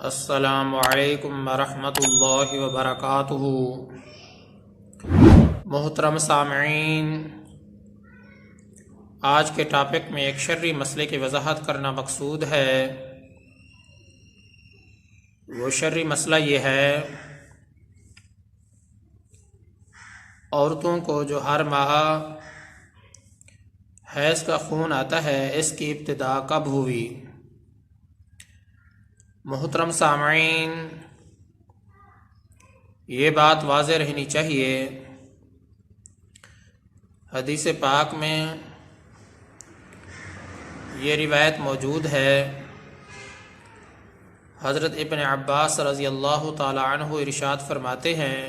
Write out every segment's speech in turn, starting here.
السلام علیکم ورحمۃ اللہ وبرکاتہ۔ محترم سامعین، آج کے ٹاپک میں ایک شرعی مسئلے کی وضاحت کرنا مقصود ہے۔ وہ شرعی مسئلہ یہ ہے، عورتوں کو جو ہر ماہ حیض کا خون آتا ہے، اس کی ابتدا کب ہوئی؟ محترم سامعین، یہ بات واضح رہنی چاہیے، حدیث پاک میں یہ روایت موجود ہے۔ حضرت ابن عباس رضی اللہ تعالی عنہ ارشاد فرماتے ہیں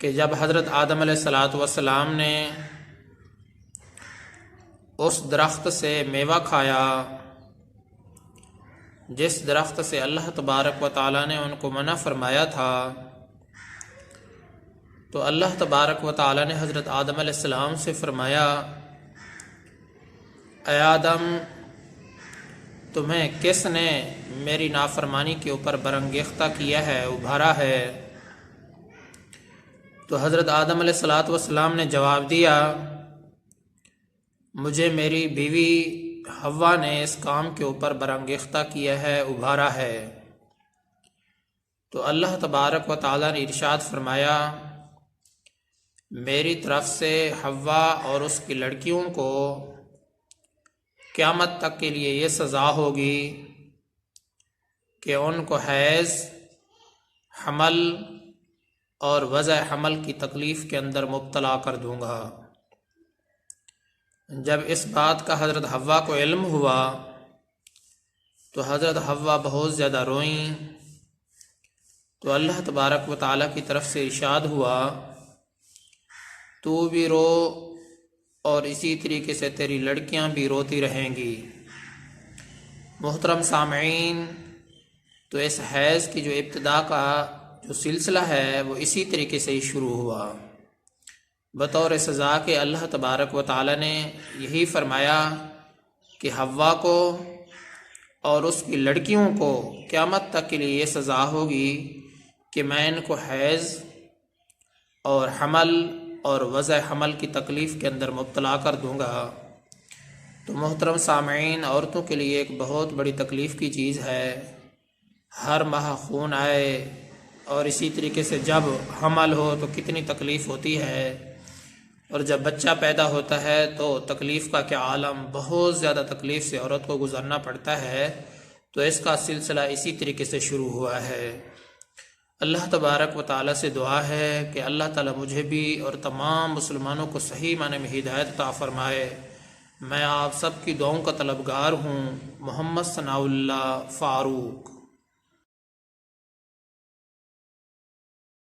کہ جب حضرت آدم علیہ السلام نے اس درخت سے میوہ کھایا جس درخت سے اللہ تبارک و تعالیٰ نے ان کو منع فرمایا تھا، تو اللہ تبارک و تعالیٰ نے حضرت آدم علیہ السلام سے فرمایا، اے آدم، تمہیں کس نے میری نافرمانی کے اوپر برانگیختہ کیا ہے، ابھارا ہے؟ تو حضرت آدم علیہ السلام نے جواب دیا، مجھے میری بیوی حوا نے اس کام کے اوپر برانگیختہ کیا ہے، ابھارا ہے۔ تو اللہ تبارک و تعالیٰ نے ارشاد فرمایا، میری طرف سے حوا اور اس کی لڑکیوں کو قیامت تک کے لیے یہ سزا ہوگی کہ ان کو حیض، حمل اور وضع حمل کی تکلیف کے اندر مبتلا کر دوں گا۔ جب اس بات کا حضرت حوا کو علم ہوا تو حضرت حوا بہت زیادہ روئیں۔ تو اللہ تبارک و تعالیٰ کی طرف سے ارشاد ہوا، تو بھی رو اور اسی طریقے سے تیری لڑکیاں بھی روتی رہیں گی۔ محترم سامعین، تو اس حیض کی جو ابتدا کا جو سلسلہ ہے وہ اسی طریقے سے ہی شروع ہوا۔ بطور سزا کہ اللہ تبارک و تعالیٰ نے یہی فرمایا کہ حوا کو اور اس کی لڑکیوں کو قیامت تک کے لیے یہ سزا ہوگی کہ میں ان کو حیض اور حمل اور وضع حمل کی تکلیف کے اندر مبتلا کر دوں گا۔ تو محترم سامعین، عورتوں کے لیے ایک بہت بڑی تکلیف کی چیز ہے، ہر ماہ خون آئے اور اسی طریقے سے جب حمل ہو تو کتنی تکلیف ہوتی ہے، اور جب بچہ پیدا ہوتا ہے تو تکلیف کا کیا عالم، بہت زیادہ تکلیف سے عورت کو گزرنا پڑتا ہے۔ تو اس کا سلسلہ اسی طریقے سے شروع ہوا ہے۔ اللہ تبارک و تعالیٰ سے دعا ہے کہ اللہ تعالیٰ مجھے بھی اور تمام مسلمانوں کو صحیح معنی میں ہدایت عطا فرمائے۔ میں آپ سب کی دعاؤں کا طلبگار ہوں۔ محمد ثناء اللہ فاروق۔